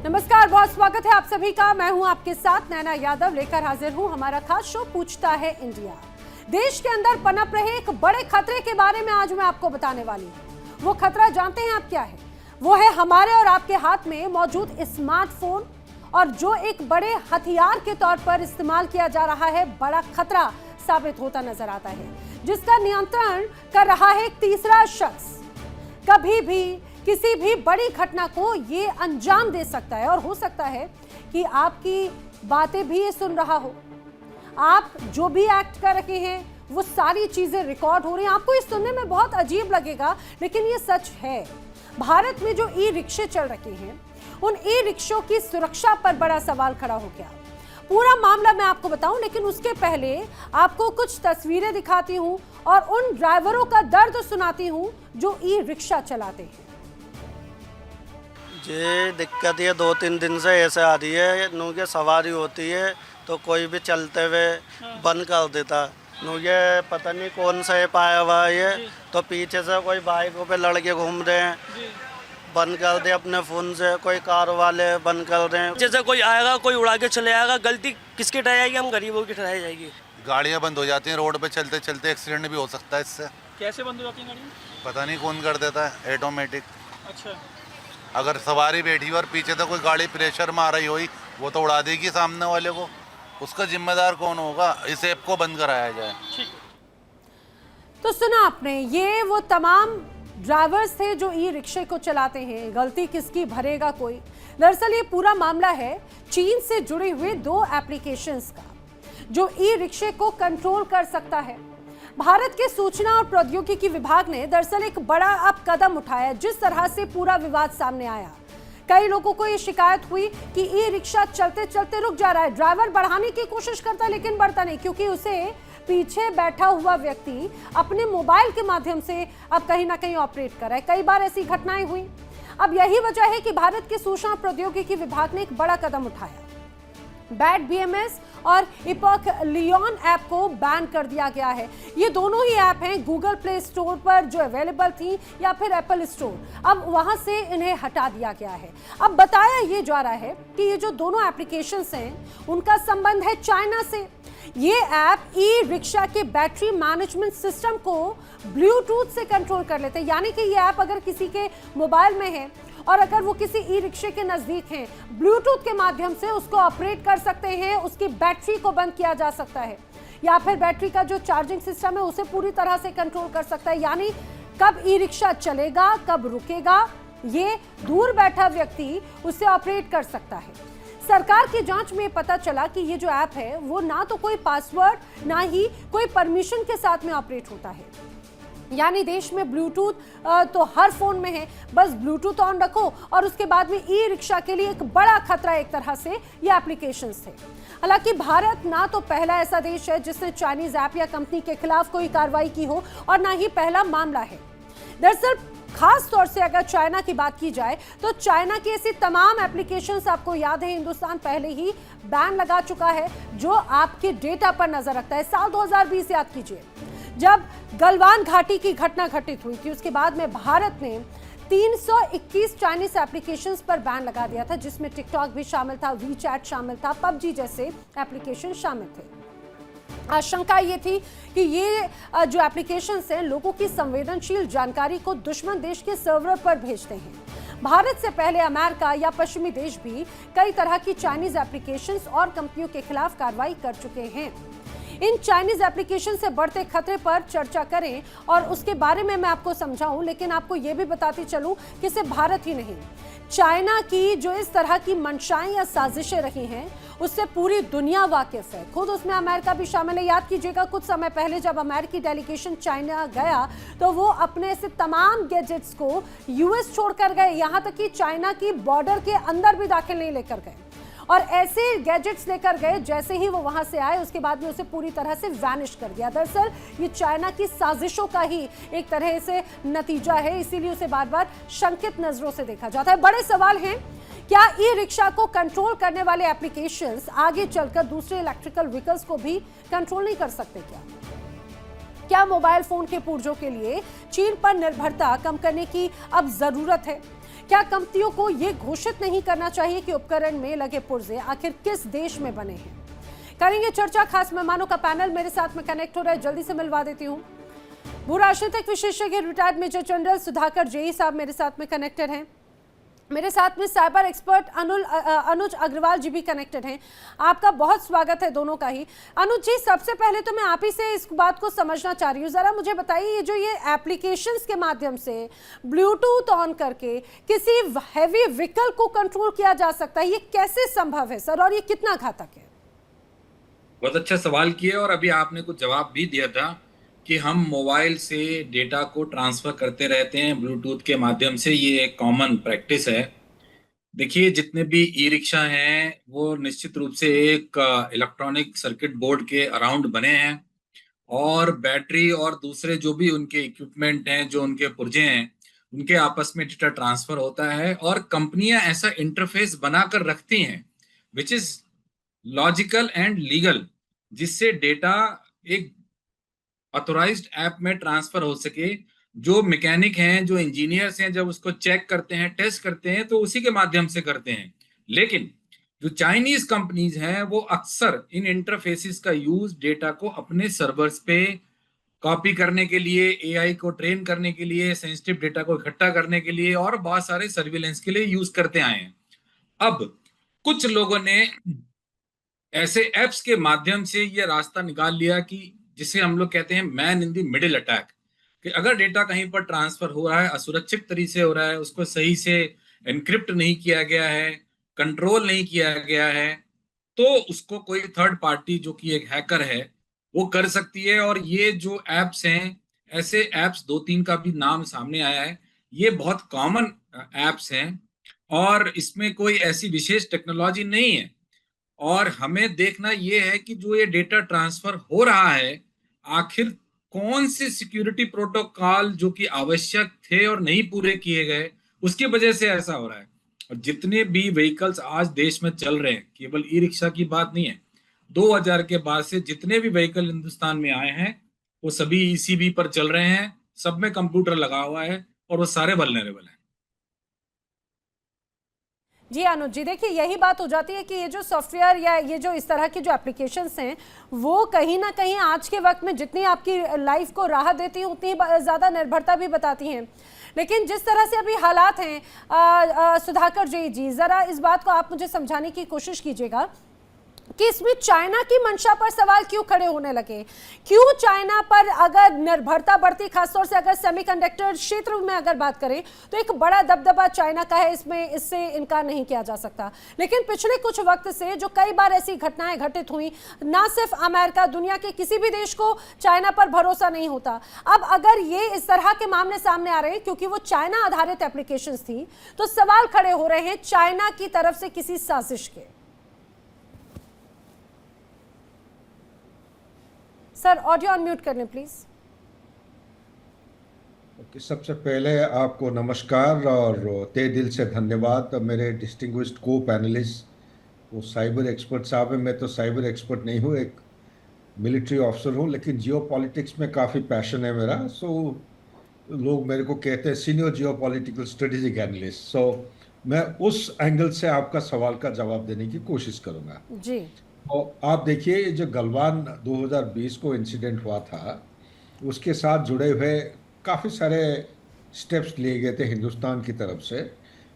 नमस्कार, बहुत स्वागत है आप सभी का। मैं हूं आपके साथ नैना यादव, लेकर हाजिर हूं हमारा खास शो पूछता है इंडिया। देश के अंदर पनप रहे एक बड़े खतरे के बारे में आज मैं आपको बताने वाली हूं। वो खतरा जानते हैं आप क्या है? वो है हमारे और आपके हाथ में मौजूद स्मार्टफोन, और जो एक बड़े हथियार के तौर पर इस्तेमाल किया जा रहा है, बड़ा खतरा साबित होता नजर आता है, जिसका नियंत्रण कर रहा है एक तीसरा शख्स। कभी भी किसी भी बड़ी घटना को ये अंजाम दे सकता है, और हो सकता है कि आपकी बातें भी ये सुन रहा हो। आप जो भी एक्ट कर रहे हैं वो सारी चीजें रिकॉर्ड हो रही हैं। आपको ये सुनने में बहुत अजीब लगेगा, लेकिन ये सच है। भारत में जो ई रिक्शे चल रहे हैं, उन ई रिक्शों की सुरक्षा पर बड़ा सवाल खड़ा हो गया। पूरा मामला मैं आपको बताऊं, लेकिन उसके पहले आपको कुछ तस्वीरें दिखाती हूं और उन ड्राइवरों का दर्द सुनाती हूं जो ई रिक्शा चलाते हैं। ये दिक्कत ये 2-3 दिन से ऐसे आ रही है। नू के सवारी होती है तो कोई भी चलते हुए बंद कर देता। नू ये पता नहीं कौन सा ऐप आया हुआ है ये, तो पीछे से कोई बाइकों पे लड़के घूम रहे हैं, बंद कर दे अपने फ़ोन से। कोई कार वाले बंद कर रहे हैं। जैसे कोई आएगा, कोई उड़ा के चले आएगा, गलती किसकी ठहराई जाएगी? हम गरीबों की ठहराई जाएगी। गाड़ियाँ बंद हो जाती हैं, रोड पे चलते चलते एक्सीडेंट भी हो सकता है इससे। कैसे बंद हो जाती है गाड़ी? पता नहीं कौन कर देता है, ऑटोमेटिक। अच्छा, अगर सवारी बैठी हुई और पीछे से कोई गाड़ी प्रेशर में आ रही हुई, वो तो उड़ा देगी सामने वाले को। उसका जिम्मेदार कौन होगा? इस ऐप को बंद कराया जाए। ठीक। तो सुना आपने, ये वो तमाम ड्राइवर्स थे जो ई रिक्शे को चलाते हैं। गलती किसकी भरेगा कोई? दरअसल ये पूरा मामला है चीन से जुड़े हुए 2 एप्लीकेशंस का, जो ई रिक्शे को कंट्रोल कर सकता है। भारत के सूचना और प्रौद्योगिकी विभाग ने दरअसल एक बड़ा अब कदम उठाया। जिस तरह से पूरा विवाद सामने आया, कई लोगों को ये शिकायत हुई कि ई रिक्शा चलते चलते रुक जा रहा है। ड्राइवर बढ़ाने की कोशिश करता है लेकिन बढ़ता नहीं, क्योंकि उसे पीछे बैठा हुआ व्यक्ति अपने मोबाइल के माध्यम से अब कहीं ना कहीं ऑपरेट कर रहा है। कई बार ऐसी घटनाएं हुई। अब यही वजह है कि भारत के सूचना और प्रौद्योगिकी विभाग ने एक बड़ा कदम उठाया। बैट BMS और इपॉक लियोन ऐप को बैन कर दिया गया है। ये दोनों ही ऐप हैं गूगल प्ले स्टोर पर जो अवेलेबल थी, या फिर एप्पल स्टोर। अब वहां से इन्हें हटा दिया गया है। अब बताया ये जा रहा है कि ये जो दोनों एप्लीकेशंस हैं, उनका संबंध है चाइना से। ये ऐप ई रिक्शा के बैटरी मैनेजमेंट सिस्टम को ब्लूटूथ से कंट्रोल कर लेते हैं। यानी कि ये ऐप अगर किसी के मोबाइल में है और अगर वो किसी ई रिक्शे के नजदीक हैं, ब्लूटूथ के माध्यम से उसको ऑपरेट कर सकते हैं। उसकी बैटरी को बंद किया जा सकता है, या फिर बैटरी का जो चार्जिंग सिस्टम है उसे पूरी तरह से कंट्रोल कर सकता है। यानी कब ई रिक्शा चलेगा, कब रुकेगा, ये दूर बैठा व्यक्ति उसे ऑपरेट कर सकता है। सरकार की जांच में पता चला कि ये जो ऐप है वो ना तो कोई पासवर्ड, ना ही कोई परमिशन के साथ में ऑपरेट होता है। यानी देश में ब्लूटूथ तो हर फोन में है, बस ब्लूटूथ ऑन रखो और उसके बाद में ई रिक्शा के लिए एक बड़ा खतरा एक तरह से ये एप्लीकेशंस थे। हालांकि भारत ना तो पहला ऐसा देश है जिसने चाइनीज ऐप या कंपनी के खिलाफ कोई कार्रवाई की हो, और ना ही पहला मामला है। दरअसल खास तौर से अगर चाइना की बात की जाए तो चाइना की ऐसी तमाम एप्लीकेशंस, आपको याद है हिंदुस्तान पहले ही बैन लगा चुका है, जो आपके डेटा पर नजर रखता है। साल 2020 याद कीजिए, जब गलवान घाटी की घटना घटित हुई थी, उसके बाद में भारत ने 321 चाइनीज एप्लीकेशंस पर बैन लगा दिया था, जिसमें टिकटॉक भी शामिल था, वीचैट शामिल था, पबजी जैसे एप्लीकेशन शामिल थे। आशंका ये थी कि ये जो एप्लीकेशंस हैं, लोगों की संवेदनशील जानकारी को दुश्मन देश के सर्वर पर भेजते हैं। भारत से पहले अमेरिका या पश्चिमी देश भी कई तरह की चाइनीज एप्लीकेशंस और कंपनियों के खिलाफ कार्रवाई कर चुके हैं। इन चाइनीज एप्लीकेशन से बढ़ते खतरे पर चर्चा करें और उसके बारे में मैं आपको समझाऊं, लेकिन आपको यह भी बताती चलूं कि सिर्फ भारत ही नहीं, चाइना की जो इस तरह की मंशाएं या साजिशें रही हैं, उससे पूरी दुनिया वाकिफ है। खुद उसमें अमेरिका भी शामिल है। याद कीजिएगा, कुछ समय पहले जब अमेरिकी डेलीगेशन चाइना गया तो वो अपने से तमाम गैजेट्स को US छोड़कर गए, यहाँ तक कि चाइना की बॉर्डर के अंदर भी दाखिल नहीं लेकर गए, और ऐसे गैजेट्स लेकर गए जैसे ही वो वहां से आए उसके बाद में उसे पूरी तरह से वैनिश कर दिया। दरअसल ये चाइना की साजिशों का ही एक तरह से नतीजा है, इसीलिए उसे बार बार शंकित नजरों से देखा जाता है। बड़े सवाल हैं, क्या ई रिक्शा को कंट्रोल करने वाले एप्लीकेशंस आगे चलकर दूसरे इलेक्ट्रिकल व्हीकल्स को भी कंट्रोल नहीं कर सकते? क्या मोबाइल फोन के पुर्जों के लिए चीन पर निर्भरता कम करने की अब जरूरत है? क्या कंपनियों को ये घोषित नहीं करना चाहिए कि उपकरण में लगे पुर्जे आखिर किस देश में बने हैं? करेंगे चर्चा। खास मेहमानों का पैनल मेरे साथ में कनेक्ट हो रहा है, जल्दी से मिलवा देती हूँ। भू राजनीतिक विशेषज्ञ retired major general Sudhakar Jee साहब मेरे साथ में कनेक्टेड हैं। मेरे साथ में साइबर एक्सपर्ट अनुज अग्रवाल जी भी कनेक्टेड हैं। आपका बहुत स्वागत है दोनों का ही। अनुज जी, सबसे पहले तो मैं आप ही से इस बात को समझना चाह रही हूँ, जरा मुझे बताइए, ये जो ये एप्लीकेशंस के माध्यम से ब्लूटूथ ऑन करके किसी हैवी व्हीकल को कंट्रोल किया जा सकता है, ये कैसे संभव है सर, और ये कितना घातक है? बहुत अच्छा सवाल किया, और अभी आपने कुछ जवाब भी दिया था कि हम मोबाइल से डेटा को ट्रांसफर करते रहते हैं ब्लूटूथ के माध्यम से। ये एक कॉमन प्रैक्टिस है। देखिए, जितने भी ई रिक्शा हैं वो निश्चित रूप से एक इलेक्ट्रॉनिक सर्किट बोर्ड के अराउंड बने हैं, और बैटरी और दूसरे जो भी उनके इक्विपमेंट हैं, जो उनके पुर्जे हैं, उनके आपस में डेटा ट्रांसफर होता है। और कंपनियां ऐसा इंटरफेस बनाकर रखती हैं which is logical and legal, जिससे डेटा एक ऑथोराइज्ड ऐप में ट्रांसफर हो सके। जो मैकेनिक हैं, जो इंजीनियर्स हैं, जब उसको चेक करते हैं, टेस्ट करते हैं, तो उसी के माध्यम से करते हैं। लेकिन जो चाइनीज कंपनीज हैं वो अक्सर इन इंटरफेसेस का यूज डेटा को अपने सर्वर्स पे कॉपी करने के लिए, एआई को ट्रेन करने के लिए, सेंसिटिव डेटा को इकट्ठा करने के लिए और बहुत सारे सर्विलेंस के लिए यूज करते आए हैं। अब कुछ लोगों ने ऐसे एप्स के माध्यम से ये रास्ता निकाल लिया कि जिसे हम लोग कहते हैं man in the middle attack, कि अगर डेटा कहीं पर ट्रांसफर हो रहा है, असुरक्षित तरीके से हो रहा है, उसको सही से एनक्रिप्ट नहीं किया गया है, कंट्रोल नहीं किया गया है, तो उसको कोई थर्ड पार्टी जो कि एक हैकर है वो कर सकती है। और ये जो एप्स हैं, ऐसे एप्स 2-3 का भी नाम सामने आया है, ये बहुत कॉमन एप्स हैं और इसमें कोई ऐसी विशेष टेक्नोलॉजी नहीं है। और हमें देखना ये है कि जो ये डेटा ट्रांसफर हो रहा है, आखिर कौन से सिक्योरिटी प्रोटोकॉल जो कि आवश्यक थे और नहीं पूरे किए गए, उसकी वजह से ऐसा हो रहा है। और जितने भी व्हीकल्स आज देश में चल रहे हैं, केवल ई रिक्शा की बात नहीं है, 2000 के बाद से जितने भी व्हीकल हिंदुस्तान में आए हैं वो सभी ईसीबी पर चल रहे हैं, सब में कंप्यूटर लगा हुआ है और वो सारे वल्नरेबल हैं। जी अनुज जी, देखिए यही बात हो जाती है कि ये जो सॉफ्टवेयर या ये जो इस तरह की जो एप्लीकेशंस हैं वो कहीं ना कहीं आज के वक्त में जितनी आपकी लाइफ को राहत देती हैं उतनी ज़्यादा निर्भरता भी बताती हैं। लेकिन जिस तरह से अभी हालात हैं, सुधाकर जी ज़रा इस बात को आप मुझे समझाने की कोशिश कीजिएगा कि इसमें चाइना की मंशा पर सवाल क्यों खड़े होने लगे? क्यों चाइना पर अगर निर्भरता बढ़ती, खासतौर से अगर सेमीकंडक्टर क्षेत्र में अगर बात करें तो एक बड़ा दबदबा चाइना का है, इसमें इससे इनकार नहीं किया जा सकता। लेकिन पिछले कुछ वक्त से जो कई बार ऐसी घटनाएं घटित हुई, ना सिर्फ अमेरिका, दुनिया के किसी भी देश को चाइना पर भरोसा नहीं होता। अब अगर ये इस तरह के मामले सामने आ रहे हैं क्योंकि वो चाइना आधारित एप्लीकेशन थी, तो सवाल खड़े हो रहे हैं चाइना की तरफ से किसी साजिश के। सर ऑडियो अनम्यूट कर लें प्लीज। ओके, सबसे पहले आपको नमस्कार और तहे दिल से धन्यवाद। मेरे डिस्टिंग्विश्ड को पैनलिस्ट वो साइबर एक्सपर्ट साहब हैं। मैं तो साइबर एक्सपर्ट नहीं हूँ, एक मिलिट्री ऑफिसर हूँ, लेकिन जियो पॉलिटिक्स में काफ़ी पैशन है मेरा। सो लोग मेरे को कहते हैं senior geopolitical strategic analyst. So मैं उस एंगल से आपका सवाल का जवाब देने की कोशिश करूँगा जी। तो आप देखिए, जो गलवान 2020 को इंसिडेंट हुआ था, उसके साथ जुड़े हुए काफ़ी सारे स्टेप्स लिए गए थे हिंदुस्तान की तरफ से,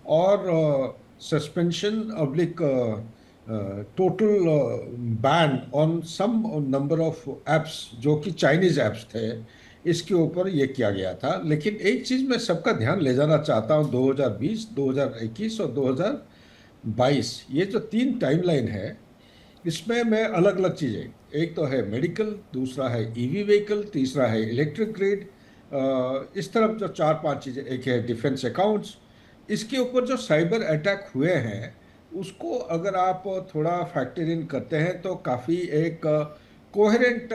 और suspension or block total ban on some number of apps जो कि चाइनीज़ एप्स थे, इसके ऊपर ये किया गया था। लेकिन एक चीज़ मैं सबका ध्यान ले जाना चाहता हूँ, 2020, 2021 और 2022 ये जो 3 टाइमलाइन है, इसमें मैं अलग अलग चीज़ें, एक तो है मेडिकल, दूसरा है ईवी व्हीकल, तीसरा है इलेक्ट्रिक ग्रिड, इस तरफ जो 4-5 चीज़ें, एक है डिफेंस अकाउंट्स, इसके ऊपर जो साइबर अटैक हुए हैं उसको अगर आप थोड़ा फैक्टर इन करते हैं तो काफ़ी एक कोहेरेंट,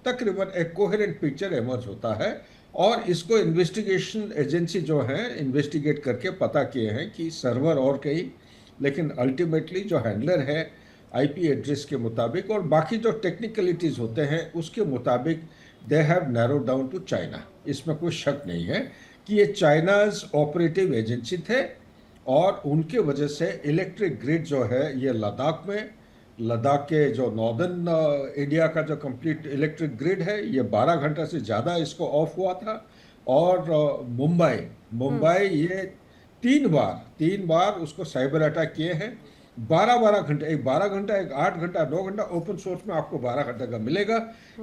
तकरीबन एक कोहेरेंट पिक्चर एमर्ज होता है। और इसको इन्वेस्टिगेशन एजेंसी जो है इन्वेस्टिगेट करके पता किए हैं कि सर्वर और कहीं, लेकिन अल्टीमेटली जो हैंडलर है आईपी एड्रेस के मुताबिक और बाकी जो टेक्निकलिटीज़ होते हैं उसके मुताबिक they have narrow down to China. इसमें कोई शक नहीं है कि ये चाइनाज ऑपरेटिव एजेंसी थे और उनके वजह से इलेक्ट्रिक ग्रिड जो है ये लद्दाख के जो नॉर्दर्न इंडिया का जो कंप्लीट इलेक्ट्रिक ग्रिड है ये 12 घंटा से ज़्यादा इसको ऑफ हुआ था। और मुंबई ये तीन बार उसको साइबर अटैक किए हैं। 12 घंटे, एक 12 घंटा, एक 8 घंटा, 9 घंटा, ओपन सोर्स में आपको 12 घंटे का मिलेगा।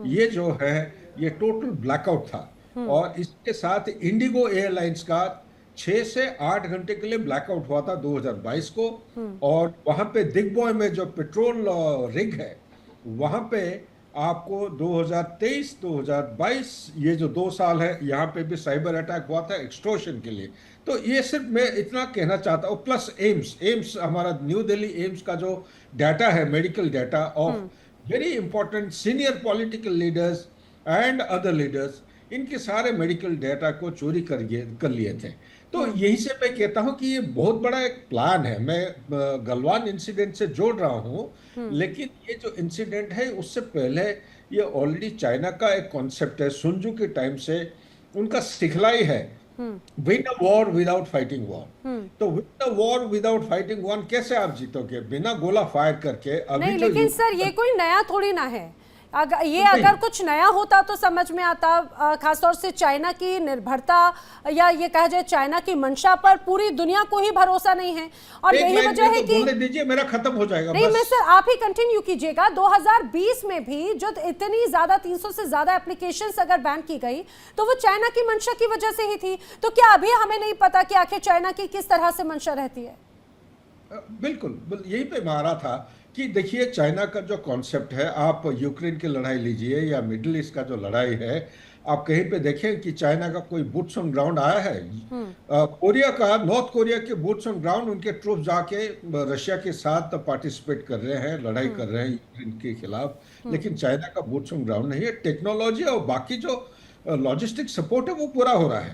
ये जो है ये टोटल ब्लैकआउट था। और इसके साथ इंडिगो एयरलाइंस का 6 से 8 घंटे के लिए ब्लैकआउट हुआ था 2022 को। और वहां पे दिग्बॉय में जो पेट्रोल रिग है वहां पे आपको 2023-2022 ये जो 2 साल है यहाँ पे भी साइबर अटैक हुआ था एक्सटॉर्शन के लिए। तो ये सिर्फ मैं इतना कहना चाहता हूँ। प्लस एम्स हमारा न्यू दिल्ली एम्स का जो डाटा है, medical data of very important senior political leaders and other leaders, इनके सारे मेडिकल डाटा को चोरी कर लिए थे। तो यही से मैं कहता हूं कि ये बहुत बड़ा एक प्लान है। मैं गलवान इंसिडेंट से जोड़ रहा हूं, लेकिन ये जो इंसिडेंट है उससे पहले ये ऑलरेडी चाइना का एक कॉन्सेप्ट है, सुनजू के टाइम से उनका सिखलाई है, win a war without fighting war. तो win a war without fighting war कैसे आप जीतोगे? बिना गोला फायर करके। अभी नहीं, जो लेकिन सर ये कोई नया थोड़ी ना है। अगर कुछ नया होता तो समझ में आता, खासतौर से चाइना की निर्भरता या ये कहा जाए चाइना की मंशा पर पूरी दुनिया को ही भरोसा नहीं है। और यही वजह है कि बोलने दीजिए, मेरा खत्म हो जाएगा। नहीं, बस। मैं सर आप ही कंटिन्यू कीजिएगा। 2020 में भी जो इतनी ज्यादा 300 से ज्यादा एप्लीकेशंस अगर बैन की गई तो वो चाइना की मंशा की वजह से ही थी। तो क्या अभी हमें नहीं पता कि आखिर चाइना की किस तरह से मंशा रहती है? बिल्कुल यही पे मारा था कि देखिए चाइना का जो कॉन्सेप्ट है, आप यूक्रेन की लड़ाई लीजिए या मिडिल ईस्ट का जो लड़ाई है, आप कहीं पे देखें कि चाइना का कोई बूट्स ऑन ग्राउंड आया है? नॉर्थ कोरिया के बूट्स ऑन ग्राउंड, उनके ट्रूप जाके रशिया के साथ पार्टिसिपेट कर रहे हैं, लड़ाई कर रहे हैं यूक्रेन के खिलाफ। लेकिन चाइना का बूट्स ऑन ग्राउंड नहीं है। टेक्नोलॉजी और बाकी जो लॉजिस्टिक सपोर्ट है वो पूरा हो रहा है।